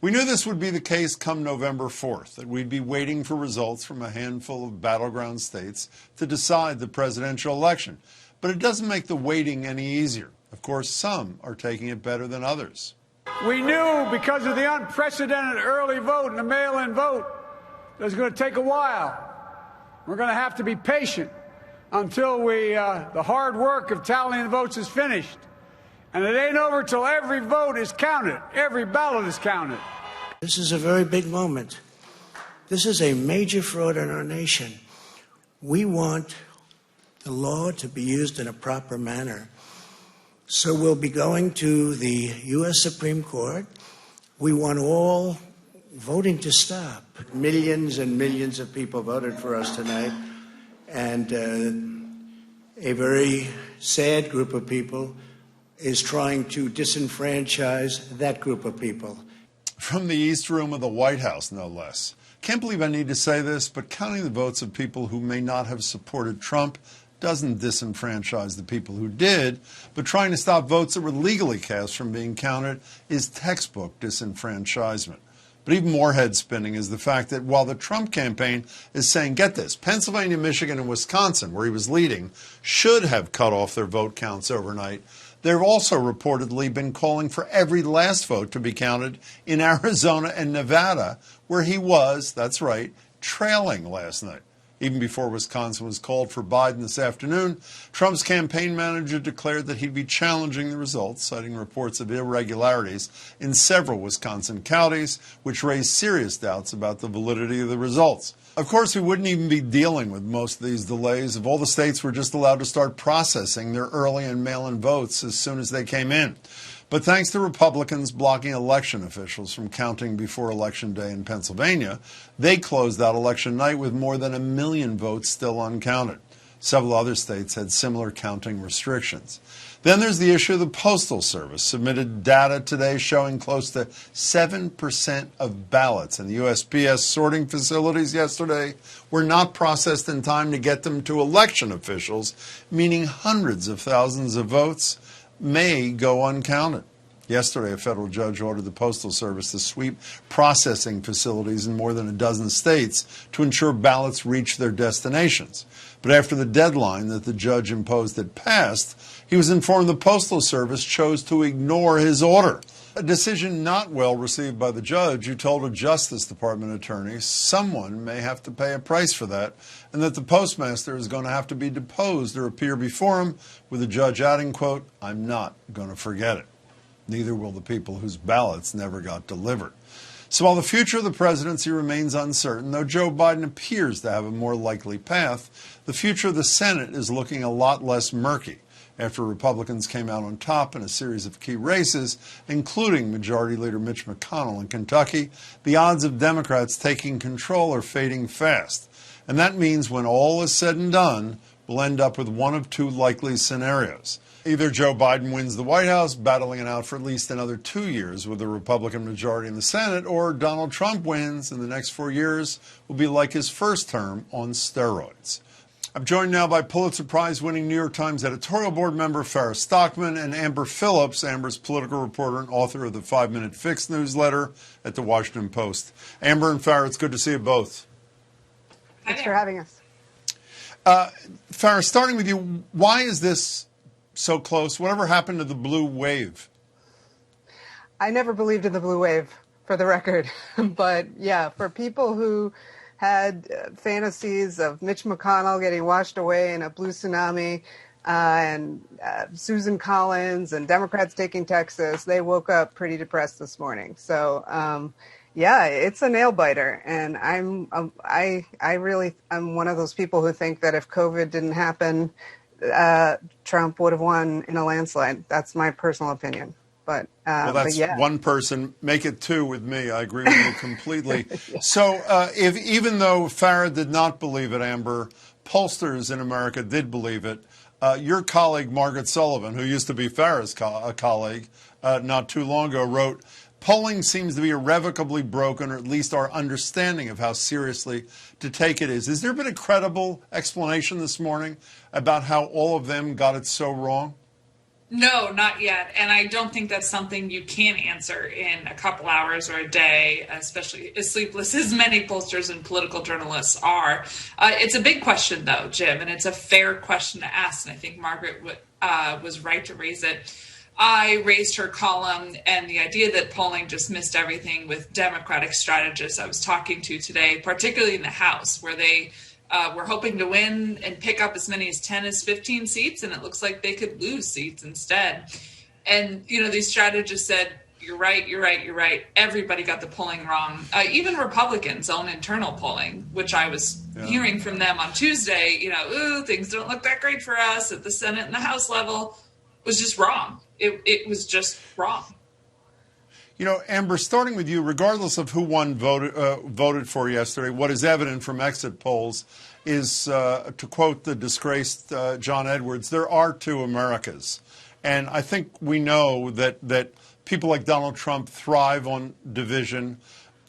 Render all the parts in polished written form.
We knew this would be the case come November 4th, that we'd be waiting for results from a handful of battleground states to decide the presidential election. But it doesn't make the waiting any easier. Of course, some are taking it better than others. We knew because of the unprecedented early vote and the mail-in vote that it was going to take a while. We're going to have to be patient until the hard work of tallying the votes is finished. And it ain't over till every vote is counted, every ballot is counted. This is a very big moment. This is a major fraud in our nation. We want the law to be used in a proper manner. So we'll be going to the U.S. Supreme Court. We want all voting to stop. Millions and millions of people voted for us tonight, and a very sad group of people is trying to disenfranchise that group of people. From the East Room of the White House, no less. Can't believe I need to say this, but counting the votes of people who may not have supported Trump doesn't disenfranchise the people who did, but trying to stop votes that were legally cast from being counted is textbook disenfranchisement. But even more head-spinning is the fact that while the Trump campaign is saying, get this, Pennsylvania, Michigan, and Wisconsin, where he was leading, should have cut off their vote counts overnight, they've also reportedly been calling for every last vote to be counted in Arizona and Nevada, where he was, that's right, trailing last night. Even before Wisconsin was called for Biden this afternoon, Trump's campaign manager declared that he'd be challenging the results, citing reports of irregularities in several Wisconsin counties, which raised serious doubts about the validity of the results. Of course, we wouldn't even be dealing with most of these delays if all the states were just allowed to start processing their early and mail-in votes as soon as they came in. But thanks to Republicans blocking election officials from counting before Election Day in Pennsylvania, they closed out election night with more than 1 million votes still uncounted. Several other states had similar counting restrictions. Then there's the issue of the Postal Service. Submitted data today showing close to 7% of ballots in the USPS sorting facilities yesterday were not processed in time to get them to election officials, meaning hundreds of thousands of votes may go uncounted. Yesterday, a federal judge ordered the Postal Service to sweep processing facilities in more than a dozen states to ensure ballots reach their destinations. But after the deadline that the judge imposed had passed, he was informed the Postal Service chose to ignore his order. A decision not well received by the judge, who told a Justice Department attorney someone may have to pay a price for that, and that the postmaster is going to have to be deposed or appear before him, with the judge adding, quote, "I'm not going to forget it." Neither will the people whose ballots never got delivered. So while the future of the presidency remains uncertain, though Joe Biden appears to have a more likely path, the future of the Senate is looking a lot less murky. After Republicans came out on top in a series of key races, including Majority Leader Mitch McConnell in Kentucky, the odds of Democrats taking control are fading fast. And that means when all is said and done, we'll end up with one of two likely scenarios. Either Joe Biden wins the White House, battling it out for at least another 2 years with a Republican majority in the Senate, or Donald Trump wins, and the next 4 years will be like his first term on steroids. I'm joined now by Pulitzer Prize-winning New York Times editorial board member Farah Stockman and Amber Phillips, Amber's political reporter and author of the 5-Minute Fix newsletter at the Washington Post. Amber and Farah, it's good to see you both. Thanks for having us. Farah, starting with you, why is this so close? Whatever happened to the blue wave? I never believed in the blue wave, for the record. But yeah, for people who had fantasies of Mitch McConnell getting washed away in a blue tsunami and Susan Collins and Democrats taking Texas, they woke up pretty depressed this morning. So, yeah, it's a nail biter. And I'm one of those people who think that if COVID didn't happen, Trump would have won in a landslide. That's my personal opinion. But well, that's yeah. One person. Make it two with me. I agree with you completely. Yeah. So if even though Farah did not believe it, Amber, pollsters in America did believe it. Your colleague, Margaret Sullivan, who used to be Farah's colleague not too long ago, wrote, "Polling seems to be irrevocably broken, or at least our understanding of how seriously to take it is." Has there been a credible explanation this morning about how all of them got it so wrong? No, not yet. And I don't think that's something you can answer in a couple hours or a day, especially as sleepless as many pollsters and political journalists are. It's a big question, though, Jim, and it's a fair question to ask. And I think Margaret was right to raise it. I raised her column and the idea that polling just missed everything with Democratic strategists I was talking to today, particularly in the House, where they we're hoping to win and pick up as many as 10 as 15 seats, and it looks like they could lose seats instead. And, these strategists said, you're right. Everybody got the polling wrong. Even Republicans' own internal polling, which I was hearing from them on Tuesday, things don't look that great for us at the Senate and the House level, was just wrong. It was just wrong. Amber, starting with you, regardless of who voted for yesterday, what is evident from exit polls is, to quote the disgraced John Edwards, there are two Americas. And I think we know that people like Donald Trump thrive on division.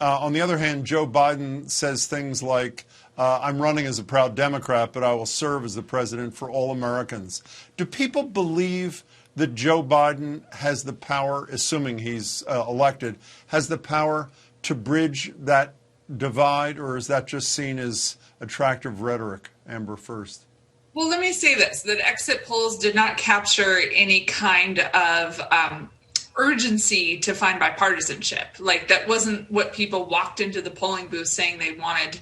On the other hand, Joe Biden says things like, I'm running as a proud Democrat, but I will serve as the president for all Americans. Do people believe that Joe Biden has the power, assuming he's elected, has the power to bridge that divide, or is that just seen as attractive rhetoric? Amber, first. Well, let me say this, that exit polls did not capture any kind of urgency to find bipartisanship. Like, that wasn't what people walked into the polling booth saying they wanted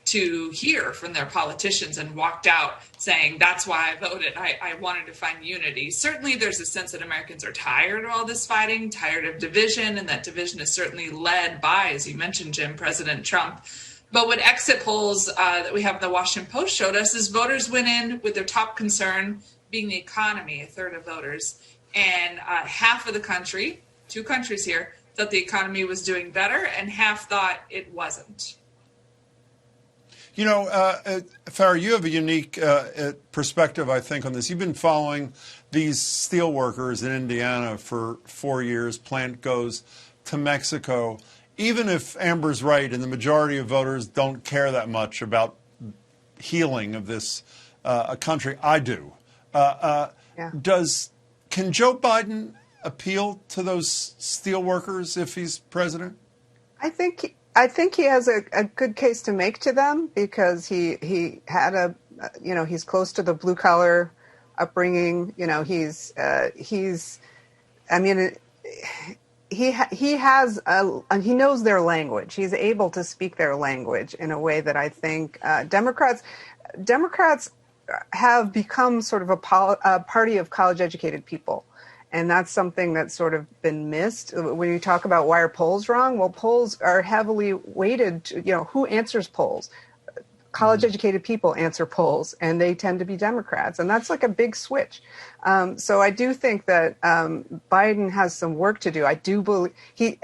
to hear from their politicians and walked out saying, that's why I voted. I wanted to find unity. Certainly there's a sense that Americans are tired of all this fighting, tired of division, and that division is certainly led by, as you mentioned, Jim, President Trump. But what exit polls that we have in the Washington Post showed us is voters went in with their top concern being the economy, a third of voters. And half of the country, two countries here, thought the economy was doing better, and half thought it wasn't. Farah, you have a unique perspective, I think, on this. You've been following these steel workers in Indiana for 4 years. Plant goes to Mexico. Even if Amber's right and the majority of voters don't care that much about healing of this country, I do. Can Joe Biden appeal to those steel workers if he's president? I think he has a good case to make to them because he had he's close to the blue collar upbringing. He knows their language. He's able to speak their language in a way that I think Democrats have become sort of a party of college educated people. And that's something that's sort of been missed. When you talk about why are polls wrong? Well, polls are heavily weighted to, who answers polls? College-educated people answer polls, and they tend to be Democrats. And that's like a big switch. So I do think that Biden has some work to do. I do believe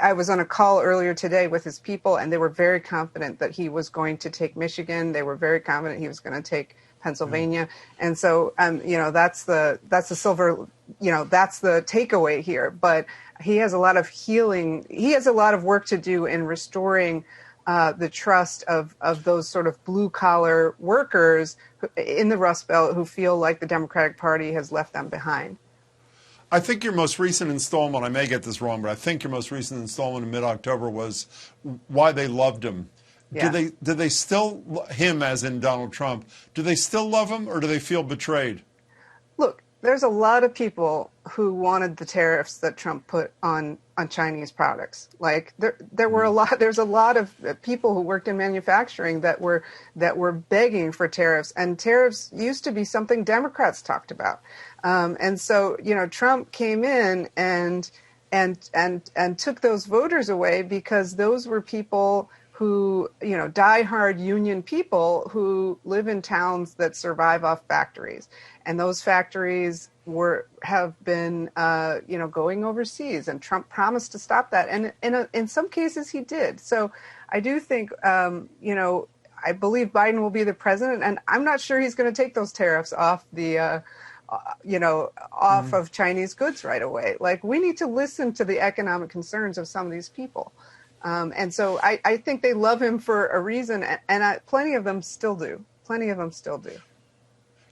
I was on a call earlier today with his people, and they were very confident that he was going to take Michigan. They were very confident he was going to take Pennsylvania. And so, that's the silver, that's the takeaway here. But he has a lot of healing. He has a lot of work to do in restoring the trust of those sort of blue collar workers in the Rust Belt who feel like the Democratic Party has left them behind. I think your most recent installment, I may get this wrong, but I think your most recent installment in mid-October was why they loved him. Yeah. Do they still, him as in Donald Trump, do they still love him or do they feel betrayed? Look, there's a lot of people who wanted the tariffs that Trump put on Chinese products. Like there's a lot of people who worked in manufacturing that were begging for tariffs, and tariffs used to be something Democrats talked about. And so, Trump came in and took those voters away because those were people who, diehard union people who live in towns that survive off factories. And those factories have been, going overseas. And Trump promised to stop that. And in some cases, he did. So I do think, I believe Biden will be the president. And I'm not sure he's going to take those tariffs off the off of Chinese goods right away. Like, we need to listen to the economic concerns of some of these people. And so I think they love him for a reason, and plenty of them still do.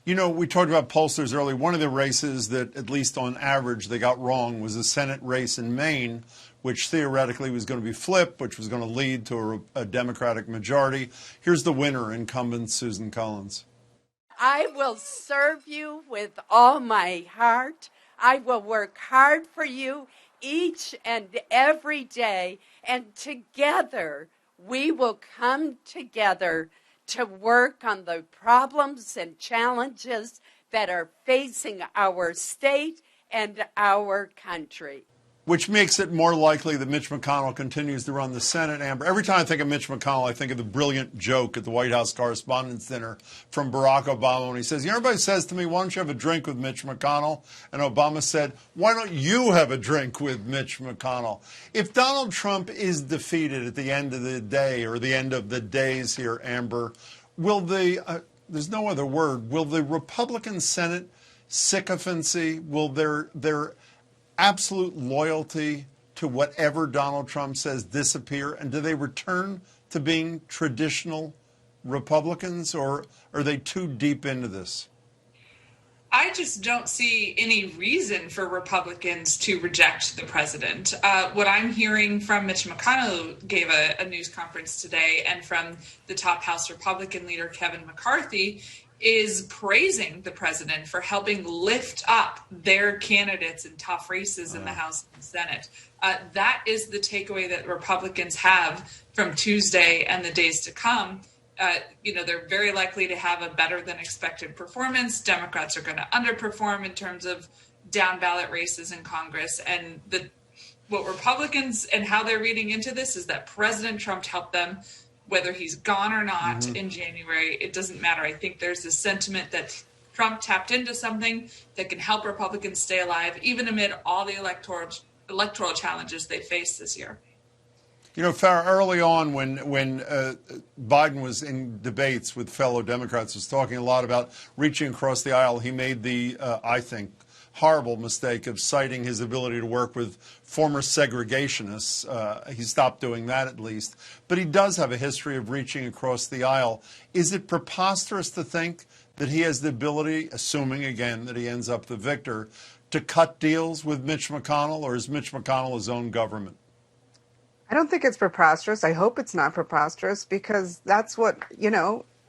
You know, we talked about pollsters earlier. One of the races that, at least on average, they got wrong was the Senate race in Maine, which theoretically was going to be flipped, which was going to lead to a Democratic majority. Here's the winner, incumbent Susan Collins. I will serve you with all my heart. I will work hard for you each and every day. And together, we will come together to work on the problems and challenges that are facing our state and our country. Which makes it more likely that Mitch McConnell continues to run the Senate, Amber. Every time I think of Mitch McConnell, I think of the brilliant joke at the White House Correspondents' Dinner from Barack Obama when he says, everybody says to me, why don't you have a drink with Mitch McConnell? And Obama said, why don't you have a drink with Mitch McConnell? If Donald Trump is defeated at the end of the day or the end of the days here, Amber, will there's no other word, will the Republican Senate sycophancy, will their absolute loyalty to whatever Donald Trump says disappear? And do they return to being traditional Republicans, or are they too deep into this? I just don't see any reason for Republicans to reject the president. What I'm hearing from Mitch McConnell, who gave a news conference today, and from the top House Republican leader, Kevin McCarthy, is praising the president for helping lift up their candidates in tough races in the House and Senate. That is the takeaway that Republicans have from Tuesday and the days to come. They're very likely to have a better than expected performance. Democrats are going to underperform in terms of down ballot races in Congress. And what Republicans and how they're reading into this is that President Trump helped them. Whether he's gone or not in January, it doesn't matter. I think there's a sentiment that Trump tapped into something that can help Republicans stay alive, even amid all the electoral challenges they face this year. You know, Farah, early on when Biden was in debates with fellow Democrats, was talking a lot about reaching across the aisle. He made the, I think, horrible mistake of citing his ability to work with former segregationists. He stopped doing that, at least. But he does have a history of reaching across the aisle. Is it preposterous to think that he has the ability, assuming, again, that he ends up the victor, to cut deals with Mitch McConnell, or is Mitch McConnell his own government? I don't think it's preposterous. I hope it's not preposterous, because that's what,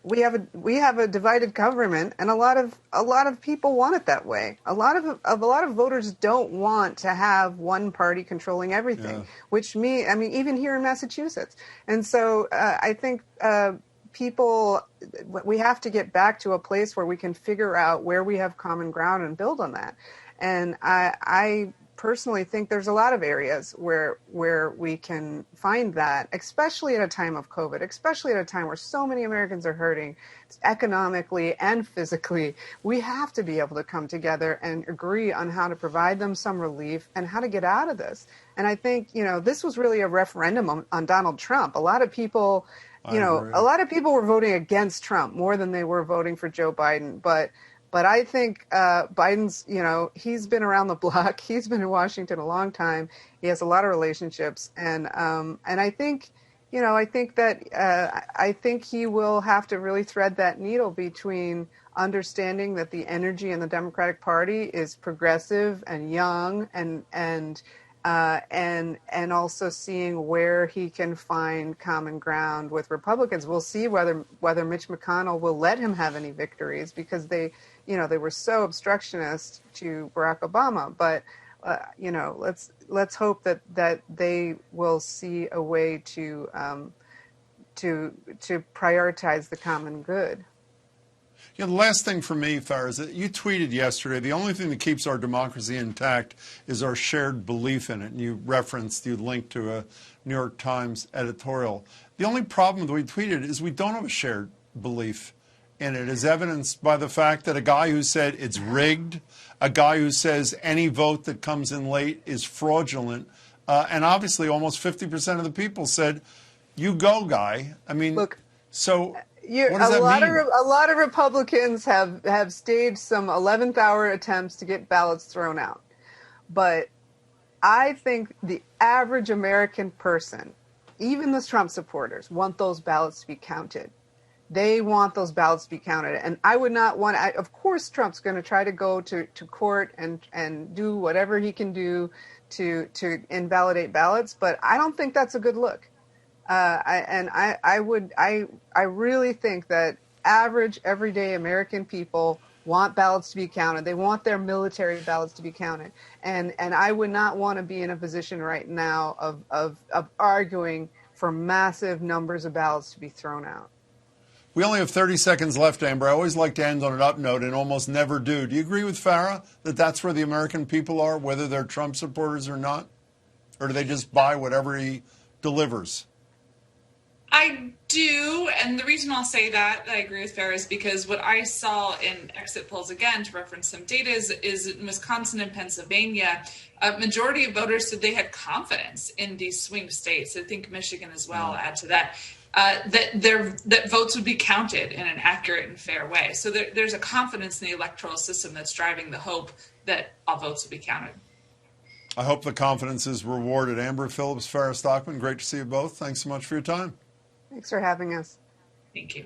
we have a divided government, and a lot of people want it that way. A lot of voters don't want to have one party controlling everything, which even here in Massachusetts. And so I think we have to get back to a place where we can figure out where we have common ground and build on that. And I personally think there's a lot of areas where we can find that, especially at a time of COVID, especially at a time where so many Americans are hurting economically and physically. We have to be able to come together and agree on how to provide them some relief and how to get out of this. And I think, this was really a referendum on Donald Trump. A lot of people, a lot of people were voting against Trump more than they were voting for Joe Biden. But I think Biden's, he's been around the block. He's been in Washington a long time. He has a lot of relationships, and I think, I think he will have to really thread that needle between understanding that the energy in the Democratic Party is progressive and young, and also seeing where he can find common ground with Republicans. We'll see whether Mitch McConnell will let him have any victories, because they were so obstructionist to Barack Obama. But let's hope that they will see a way to prioritize the common good. The last thing for me, Farah, is that you tweeted yesterday, the only thing that keeps our democracy intact is our shared belief in it. And you linked to a New York Times editorial. The only problem with what you tweeted is we don't have a shared belief in it, as evidenced by the fact that a guy who said it's rigged, a guy who says any vote that comes in late is fraudulent, and obviously almost 50% of the people said, you go, guy. I mean, look, so... what does that mean? A lot of Republicans have staged some 11th hour attempts to get ballots thrown out. But I think the average American person, even the Trump supporters, want those ballots to be counted. They want those ballots to be counted. And I would not want, of course, Trump's going to try to go to court and do whatever he can do to invalidate ballots, but I don't think that's a good look. I really think that average, everyday American people want ballots to be counted. They want their military ballots to be counted. And I would not want to be in a position right now of arguing for massive numbers of ballots to be thrown out. We only have 30 seconds left, Amber. I always like to end on an up note and almost never do. Do you agree with Farah that that's where the American people are, whether they're Trump supporters or not? Or do they just buy whatever he delivers? I do, and the reason I'll say that I agree with Farah is because what I saw in exit polls, again, to reference some data, is in Wisconsin and Pennsylvania, a majority of voters said they had confidence in these swing states. I think Michigan as well add to that. That votes would be counted in an accurate and fair way. So there's a confidence in the electoral system that's driving the hope that all votes will be counted. I hope the confidence is rewarded. Amber Phillips, Farah Stockman, great to see you both. Thanks so much for your time. Thanks for having us. Thank you.